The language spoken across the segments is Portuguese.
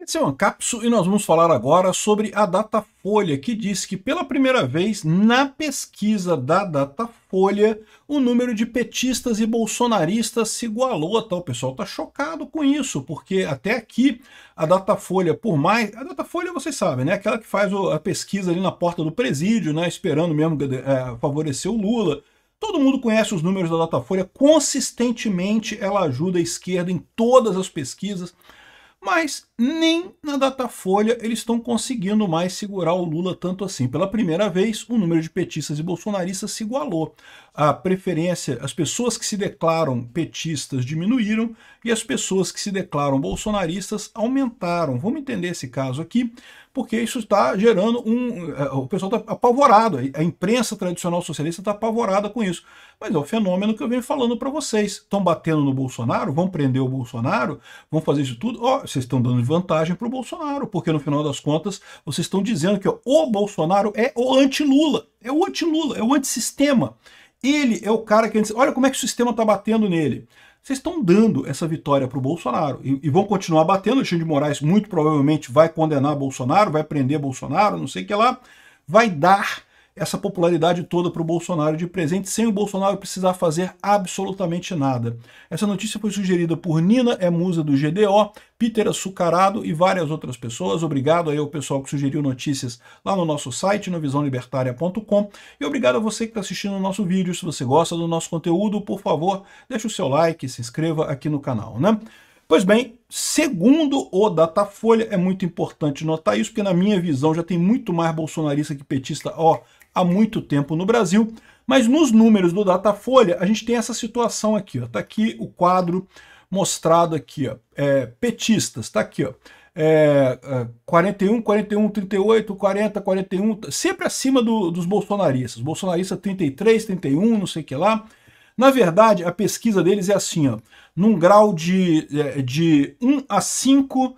Esse é o Ancapsu e nós vamos falar agora sobre a Datafolha, que diz que pela primeira vez na pesquisa da Datafolha o número de petistas e bolsonaristas se igualou. Tá? O pessoal está chocado com isso, porque até aqui a Datafolha, por mais... A Datafolha, vocês sabem, né? Aquela que faz a pesquisa ali na porta do presídio, né? Esperando mesmo favorecer o Lula. Todo mundo conhece os números da Datafolha, consistentemente ela ajuda a esquerda em todas as pesquisas. Mas nem na Datafolha eles estão conseguindo mais segurar o Lula tanto assim. Pela primeira vez, o número de petistas e bolsonaristas se igualou. A preferência, as pessoas que se declaram petistas diminuíram e as pessoas que se declaram bolsonaristas aumentaram. Vamos entender esse caso aqui, porque isso está gerando o pessoal está apavorado, a imprensa tradicional socialista está apavorada com isso. Mas é o fenômeno que eu venho falando para vocês. Estão batendo no Bolsonaro, vão prender o Bolsonaro, vão fazer isso tudo. Vocês estão dando vantagem para o Bolsonaro, porque no final das contas vocês estão dizendo que o Bolsonaro é o anti-Lula, é o anti-Lula, é o antissistema. Ele é o cara que... Olha como é que o sistema está batendo nele. Vocês estão dando essa vitória para o Bolsonaro e vão continuar batendo. O Alexandre de Moraes muito provavelmente vai condenar Bolsonaro, vai prender Bolsonaro, não sei o que lá, vai dar essa popularidade toda para o Bolsonaro de presente, sem o Bolsonaro precisar fazer absolutamente nada. Essa notícia foi sugerida por Nina, musa do GDO, Peter Açucarado e várias outras pessoas. Obrigado aí ao pessoal que sugeriu notícias lá no nosso site, no visãolibertaria.com, e obrigado a você que está assistindo o nosso vídeo. Se você gosta do nosso conteúdo, por favor, deixe o seu like, se inscreva aqui no canal, né? Pois bem, segundo o Datafolha, é muito importante notar isso, porque na minha visão já tem muito mais bolsonarista que petista, há muito tempo no Brasil, mas nos números do Datafolha a gente tem essa situação aqui, ó. Tá aqui o quadro mostrado aqui, ó, petistas, tá aqui, ó, 41, 41, 38, 40, 41, sempre acima dos bolsonaristas. Bolsonarista 33, 31, não sei o que lá. Na verdade, a pesquisa deles é assim, ó, num grau de 1 a 5,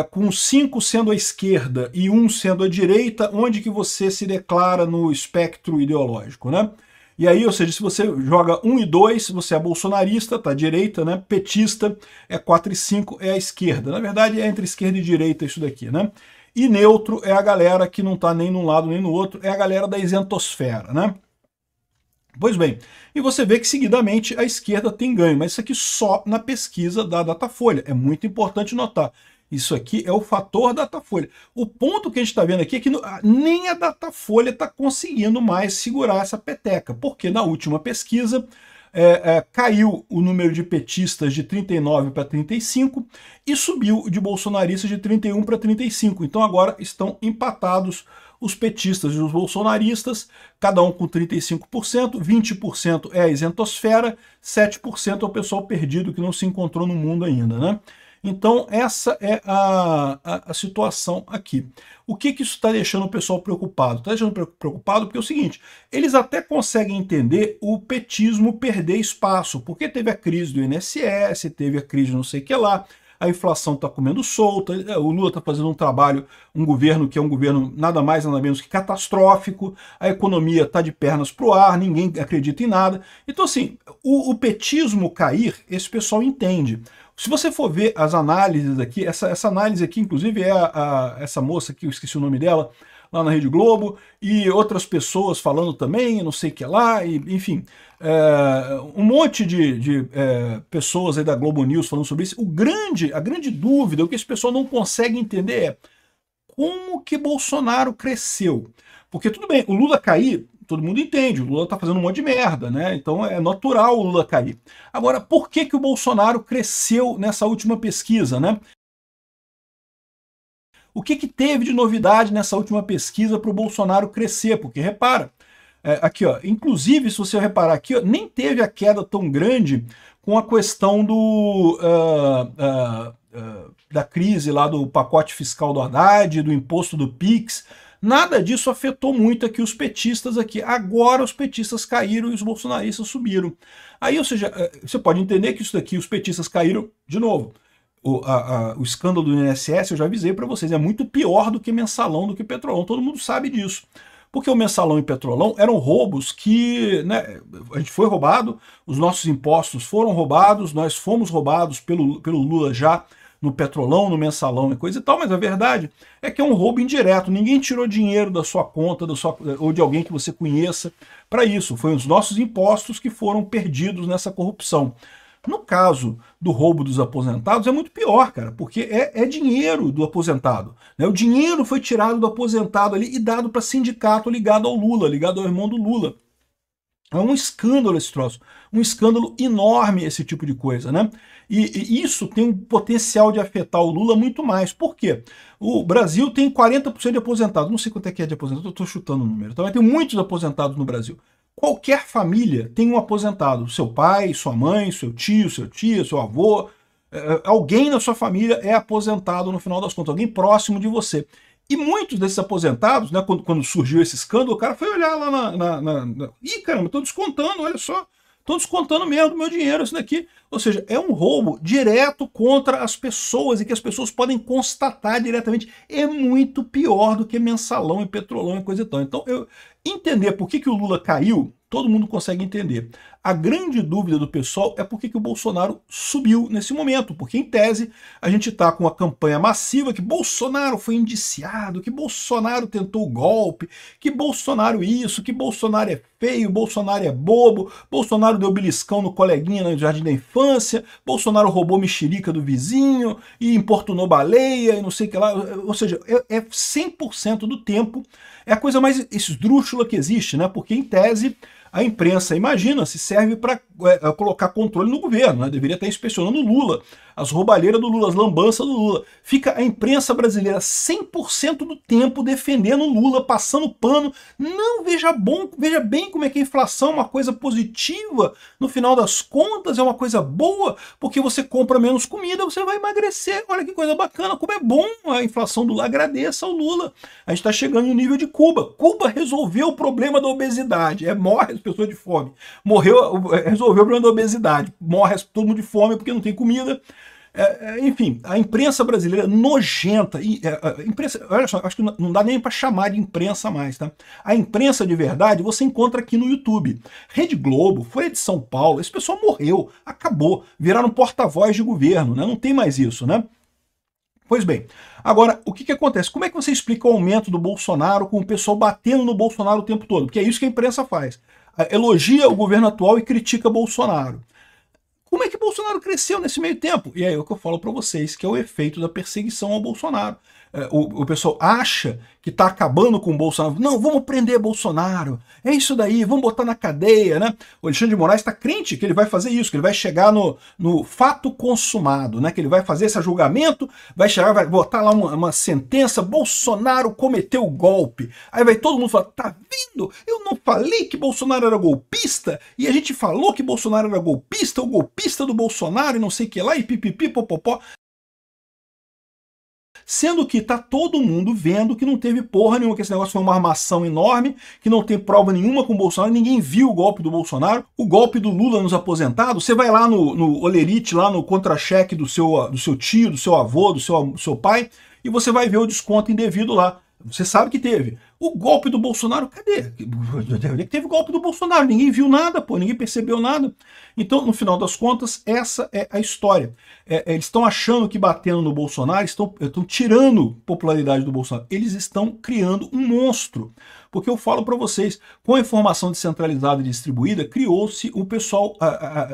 com 5 sendo a esquerda e 1 sendo a direita, onde que você se declara no espectro ideológico, né? E aí, ou seja, se você joga 1 e 2, você é bolsonarista, tá à direita, né? Petista é 4 e 5, é a esquerda. Na verdade, é entre esquerda e direita isso daqui, né? E neutro é a galera que não tá nem num lado nem no outro, é a galera da isentosfera, né? Pois bem, e você vê que seguidamente a esquerda tem ganho, mas isso aqui só na pesquisa da Datafolha. É muito importante notar. Isso aqui é o fator Datafolha. O ponto que a gente está vendo aqui é que nem a Datafolha está conseguindo mais segurar essa peteca, porque na última pesquisa caiu o número de petistas de 39 para 35 e subiu de bolsonaristas de 31 para 35. Então agora estão empatados os petistas e os bolsonaristas, cada um com 35%, 20% é a isentosfera, 7% é o pessoal perdido que não se encontrou no mundo ainda, né? Então essa é a situação aqui. O que isso está deixando o pessoal preocupado? Está deixando preocupado porque é o seguinte, eles até conseguem entender o petismo perder espaço, porque teve a crise do INSS, teve a crise não sei o que lá, a inflação está comendo solta, o Lula está fazendo um trabalho, um governo que é um governo nada mais nada menos que catastrófico, a economia está de pernas para o ar, ninguém acredita em nada. Então assim, o petismo cair, esse pessoal entende. Se você for ver as análises aqui, essa análise aqui inclusive é essa moça aqui, eu esqueci o nome dela, lá na Rede Globo, e outras pessoas falando também, não sei o que lá, e, enfim, um monte de pessoas aí da Globo News falando sobre isso. A grande dúvida, o que esse pessoal não consegue entender é como que Bolsonaro cresceu. Porque tudo bem, o Lula cair, todo mundo entende, o Lula tá fazendo um monte de merda, né? Então é natural o Lula cair. Agora, por que o Bolsonaro cresceu nessa última pesquisa, né? O que teve de novidade nessa última pesquisa para o Bolsonaro crescer? Porque repara, aqui ó, inclusive se você reparar aqui, ó, nem teve a queda tão grande com a questão da crise lá do pacote fiscal do Haddad, do imposto do PIX. Nada disso afetou muito aqui os petistas aqui. Agora os petistas caíram e os bolsonaristas subiram. Aí, ou seja, você pode entender que isso daqui, os petistas caíram de novo. O escândalo do INSS, eu já avisei para vocês, é muito pior do que Mensalão, do que Petrolão. Todo mundo sabe disso. Porque o Mensalão e Petrolão eram roubos que, né, a gente foi roubado, os nossos impostos foram roubados, nós fomos roubados pelo Lula já no Petrolão, no Mensalão e coisa e tal, mas a verdade é que é um roubo indireto. Ninguém tirou dinheiro da sua conta ou de alguém que você conheça para isso. Foi os nossos impostos que foram perdidos nessa corrupção. No caso do roubo dos aposentados é muito pior, cara, porque é dinheiro do aposentado, né? O dinheiro foi tirado do aposentado ali e dado para sindicato ligado ao Lula, ligado ao irmão do Lula. É um escândalo esse troço, um escândalo enorme esse tipo de coisa, né? E isso tem um potencial de afetar o Lula muito mais. Por quê? O Brasil tem 40% de aposentados, não sei quanto é que é de aposentados, eu estou chutando o número, então tem muitos aposentados no Brasil. Qualquer família tem um aposentado, seu pai, sua mãe, seu tio, sua tia, seu avô, alguém na sua família é aposentado no final das contas, alguém próximo de você. E muitos desses aposentados, né, quando surgiu esse escândalo, o cara foi olhar lá Ih, caramba, estou descontando, olha só. Estou descontando mesmo do meu dinheiro isso daqui. Ou seja, é um roubo direto contra as pessoas e que as pessoas podem constatar diretamente. É muito pior do que Mensalão e Petrolão e coisa e tal. Então, entender por que o Lula caiu, todo mundo consegue entender. A grande dúvida do pessoal é por que o Bolsonaro subiu nesse momento, porque em tese a gente está com uma campanha massiva que Bolsonaro foi indiciado, que Bolsonaro tentou o golpe, que Bolsonaro isso, que Bolsonaro é feio, Bolsonaro é bobo, Bolsonaro deu beliscão no coleguinha no jardim da infância, Bolsonaro roubou mexerica do vizinho e importunou baleia e não sei o que lá. Ou seja, é 100% do tempo, é a coisa mais esdrúxula que existe, né? Porque em tese a imprensa, imagina, se serve para colocar controle no governo, né? Deveria estar inspecionando o Lula, as roubalheiras do Lula, as lambanças do Lula. Fica a imprensa brasileira 100% do tempo defendendo o Lula, passando pano. Não, veja bem como é que a inflação é uma coisa positiva, no final das contas é uma coisa boa, porque você compra menos comida, você vai emagrecer. Olha que coisa bacana, como é bom a inflação do Lula, agradeça ao Lula. A gente está chegando no nível de Cuba. Cuba resolveu o problema da obesidade, morre as pessoas de fome. Resolveu o problema da obesidade, morre todo mundo de fome porque não tem comida. Enfim, a imprensa brasileira nojenta, imprensa, olha só, acho que não dá nem para chamar de imprensa mais, tá? A imprensa de verdade você encontra aqui no YouTube. Rede Globo, Folha de São Paulo, esse pessoal morreu, acabou, viraram porta-voz de governo, né? Não tem mais isso, né? Pois bem, agora, o que acontece? Como é que você explica o aumento do Bolsonaro com o pessoal batendo no Bolsonaro o tempo todo? Porque é isso que a imprensa faz. Elogia o governo atual e critica Bolsonaro. Como é que Bolsonaro cresceu nesse meio tempo? E aí é o que eu falo para vocês, que é o efeito da perseguição ao Bolsonaro. O pessoal acha que está acabando com o Bolsonaro. Não, vamos prender Bolsonaro. É isso daí, vamos botar na cadeia, né? O Alexandre de Moraes está crente que ele vai fazer isso, que ele vai chegar no fato consumado, né? Que ele vai fazer esse julgamento, vai chegar, vai botar lá uma sentença, Bolsonaro cometeu golpe. Aí vai todo mundo falar, tá vendo? Eu não falei que Bolsonaro era golpista? E a gente falou que Bolsonaro era golpista, o golpista do Bolsonaro e não sei o que lá, e pipipi, popopó. Sendo que tá todo mundo vendo que não teve porra nenhuma, que esse negócio foi uma armação enorme, que não tem prova nenhuma com o Bolsonaro, ninguém viu o golpe do Bolsonaro, o golpe do Lula nos aposentados. Você vai lá no Olerite, lá no contra-cheque do seu tio, do seu avô, do seu pai, e você vai ver o desconto indevido lá. Você sabe que teve. O golpe do Bolsonaro, cadê? Onde é que teve golpe do Bolsonaro? Ninguém viu nada, pô, ninguém percebeu nada. Então, no final das contas, essa é a história. Eles estão achando que batendo no Bolsonaro, estão tirando popularidade do Bolsonaro. Eles estão criando um monstro. Porque eu falo para vocês, com a informação descentralizada e distribuída, criou-se o pessoal,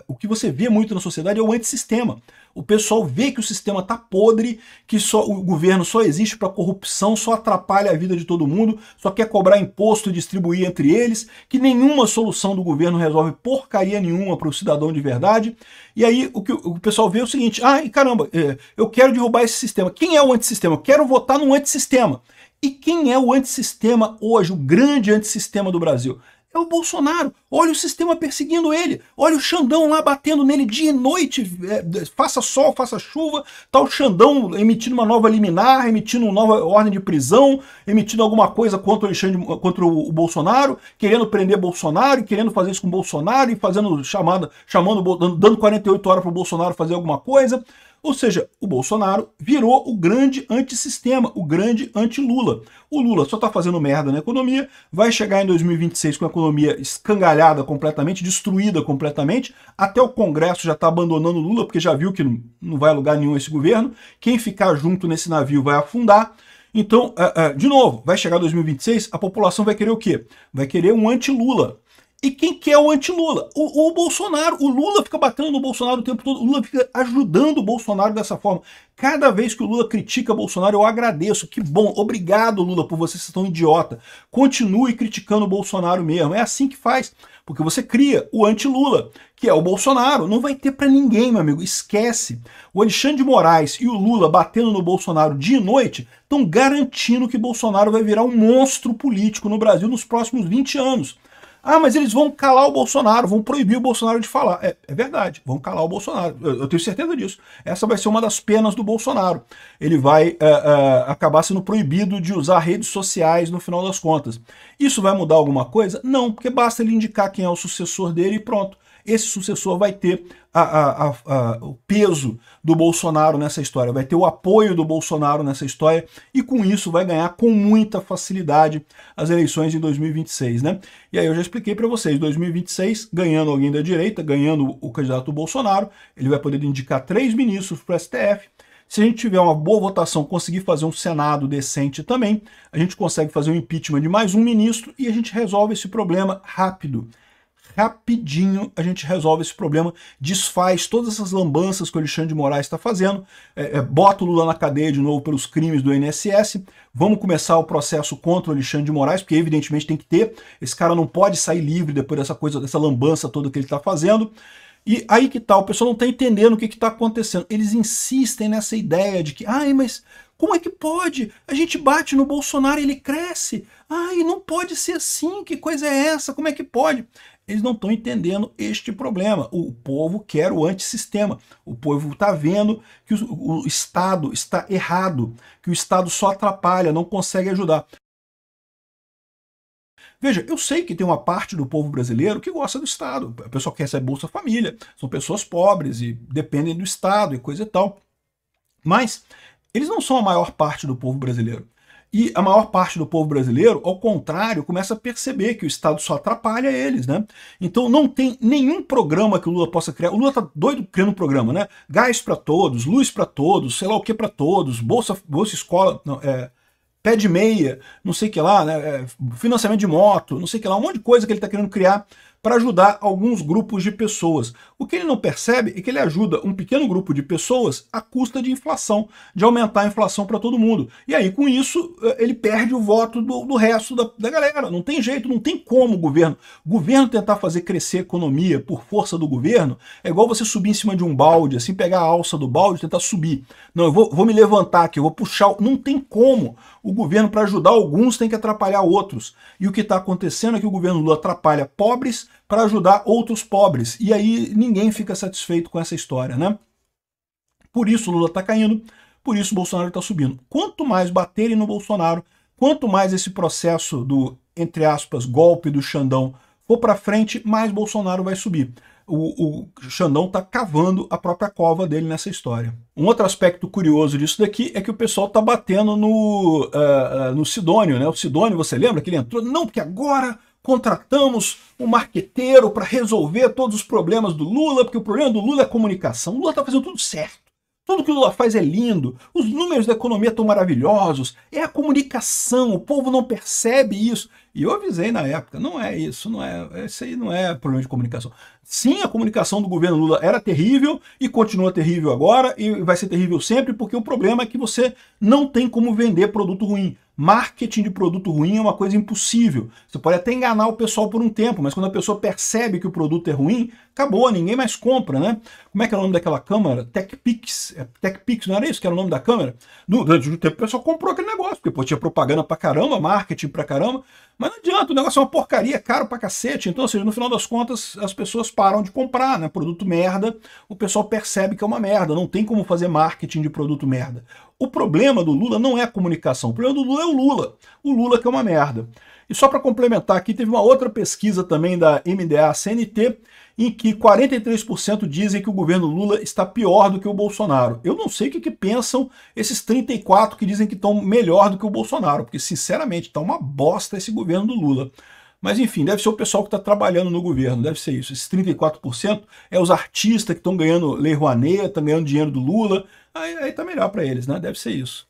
o que você vê muito na sociedade é o antissistema. O pessoal vê que o sistema está podre, que o governo só existe para corrupção, só atrapalha a vida de todo mundo, só quer cobrar imposto e distribuir entre eles, que nenhuma solução do governo resolve porcaria nenhuma para o cidadão de verdade. E aí o pessoal vê o seguinte, caramba, eu quero derrubar esse sistema. Quem é o antissistema? Eu quero votar no antissistema. E quem é o antissistema hoje, o grande antissistema do Brasil? É o Bolsonaro. Olha o sistema perseguindo ele. Olha o Xandão lá batendo nele dia e noite. Faça sol, faça chuva. Tá o Xandão emitindo uma nova liminar, emitindo uma nova ordem de prisão, emitindo alguma coisa contra o Bolsonaro, querendo prender Bolsonaro, e querendo fazer isso com o Bolsonaro, e fazendo dando 48 horas para o Bolsonaro fazer alguma coisa. Ou seja, o Bolsonaro virou o grande antissistema, o grande anti-Lula. O Lula só está fazendo merda na economia, vai chegar em 2026 com a economia escangalhada completamente, destruída completamente, até o Congresso já está abandonando o Lula, porque já viu que não vai a lugar nenhum esse governo, quem ficar junto nesse navio vai afundar. Então, de novo, vai chegar 2026, a população vai querer o quê? Vai querer um anti-Lula. E quem quer o anti-Lula? O Bolsonaro. O Lula fica batendo no Bolsonaro o tempo todo. O Lula fica ajudando o Bolsonaro dessa forma. Cada vez que o Lula critica o Bolsonaro, eu agradeço. Que bom. Obrigado, Lula, por você ser tão idiota. Continue criticando o Bolsonaro mesmo. É assim que faz. Porque você cria o anti-Lula, que é o Bolsonaro. Não vai ter pra ninguém, meu amigo. Esquece. O Alexandre de Moraes e o Lula batendo no Bolsonaro dia e noite estão garantindo que Bolsonaro vai virar um monstro político no Brasil nos próximos 20 anos. Ah, mas eles vão calar o Bolsonaro, vão proibir o Bolsonaro de falar. É verdade, vão calar o Bolsonaro. Eu tenho certeza disso. Essa vai ser uma das penas do Bolsonaro. Ele vai acabar sendo proibido de usar redes sociais no final das contas. Isso vai mudar alguma coisa? Não, porque basta ele indicar quem é o sucessor dele e pronto. Esse sucessor vai ter o peso do Bolsonaro nessa história, vai ter o apoio do Bolsonaro nessa história e com isso vai ganhar com muita facilidade as eleições de 2026, né? E aí eu já expliquei para vocês, 2026, ganhando alguém da direita, ganhando o candidato Bolsonaro, ele vai poder indicar 3 ministros para o STF. Se a gente tiver uma boa votação, conseguir fazer um Senado decente também, a gente consegue fazer um impeachment de mais um ministro e a gente resolve esse problema rápido. Rapidinho a gente resolve esse problema, desfaz todas essas lambanças que o Alexandre de Moraes está fazendo, bota o Lula na cadeia de novo pelos crimes do INSS, vamos começar o processo contra o Alexandre de Moraes, porque evidentemente tem que ter, esse cara não pode sair livre depois dessa coisa, dessa lambança toda que ele está fazendo. E aí que tá, o pessoal não está entendendo o que está acontecendo. Eles insistem nessa ideia de que, ai, mas como é que pode? A gente bate no Bolsonaro e ele cresce. Ai, não pode ser assim, que coisa é essa? Como é que pode? Eles não estão entendendo este problema. O povo quer o antissistema. O povo está vendo que o Estado está errado, que o Estado só atrapalha, não consegue ajudar. Veja, eu sei que tem uma parte do povo brasileiro que gosta do Estado. A pessoa que recebe Bolsa Família, são pessoas pobres e dependem do Estado e coisa e tal. Mas eles não são a maior parte do povo brasileiro. E a maior parte do povo brasileiro, ao contrário, começa a perceber que o Estado só atrapalha eles, né? Então não tem nenhum programa que o Lula possa criar. O Lula tá doido criando um programa, né? Gás para todos, luz para todos, sei lá o que para todos, bolsa escola, não, pé de meia, não sei o que lá, né? Financiamento de moto, não sei o que lá, um monte de coisa que ele está querendo criar para ajudar alguns grupos de pessoas. O que ele não percebe é que ele ajuda um pequeno grupo de pessoas à custa de inflação, de aumentar a inflação para todo mundo. E aí, com isso, ele perde o voto do resto da galera. Não tem jeito, não tem como o governo tentar fazer crescer a economia por força do governo é igual você subir em cima de um balde, assim, pegar a alça do balde e tentar subir. Não, eu vou me levantar aqui, eu vou puxar. Não tem como. O governo, para ajudar alguns, tem que atrapalhar outros. E o que está acontecendo é que o governo Lula atrapalha pobres para ajudar outros pobres. E aí ninguém fica satisfeito com essa história, né? Por isso o Lula está caindo, por isso o Bolsonaro está subindo. Quanto mais baterem no Bolsonaro, quanto mais esse processo do, entre aspas, golpe do Xandão for para frente, mais Bolsonaro vai subir. O Xandão está cavando a própria cova dele nessa história. Um outro aspecto curioso disso daqui é que o pessoal está batendo no Sidônio, né? O Sidônio, você lembra que ele entrou? Não, porque agora contratamos um marqueteiro para resolver todos os problemas do Lula, porque o problema do Lula é a comunicação. O Lula está fazendo tudo certo. Tudo que o Lula faz é lindo, os números da economia estão maravilhosos, é a comunicação, o povo não percebe isso. E eu avisei na época, não é isso, esse aí não é problema de comunicação. Sim, a comunicação do governo Lula era terrível e continua terrível agora e vai ser terrível sempre, porque o problema é que você não tem como vender produto ruim. Marketing de produto ruim é uma coisa impossível. Você pode até enganar o pessoal por um tempo, mas quando a pessoa percebe que o produto é ruim, acabou, ninguém mais compra, né? Como é que é o nome daquela câmera? TechPix. TechPix, não era isso que era o nome da câmera? Durante o tempo o pessoal comprou aquele negócio, porque pô, tinha propaganda pra caramba, marketing pra caramba, mas não adianta, o negócio é uma porcaria, é caro pra cacete. Então, ou seja, no final das contas, as pessoas param de comprar, né? Produto merda, o pessoal percebe que é uma merda, não tem como fazer marketing de produto merda. O problema do Lula não é a comunicação, o problema do Lula é o Lula que é uma merda. E só para complementar aqui, teve uma outra pesquisa também da MDA-CNT, em que 43% dizem que o governo Lula está pior do que o Bolsonaro. Eu não sei o que pensam esses 34% que dizem que estão melhor do que o Bolsonaro, porque sinceramente está uma bosta esse governo do Lula. Mas enfim, deve ser o pessoal que está trabalhando no governo, deve ser isso. Esses 34% é os artistas que estão ganhando Lei Rouanet, estão ganhando dinheiro do Lula, aí tá melhor para eles, né? Deve ser isso.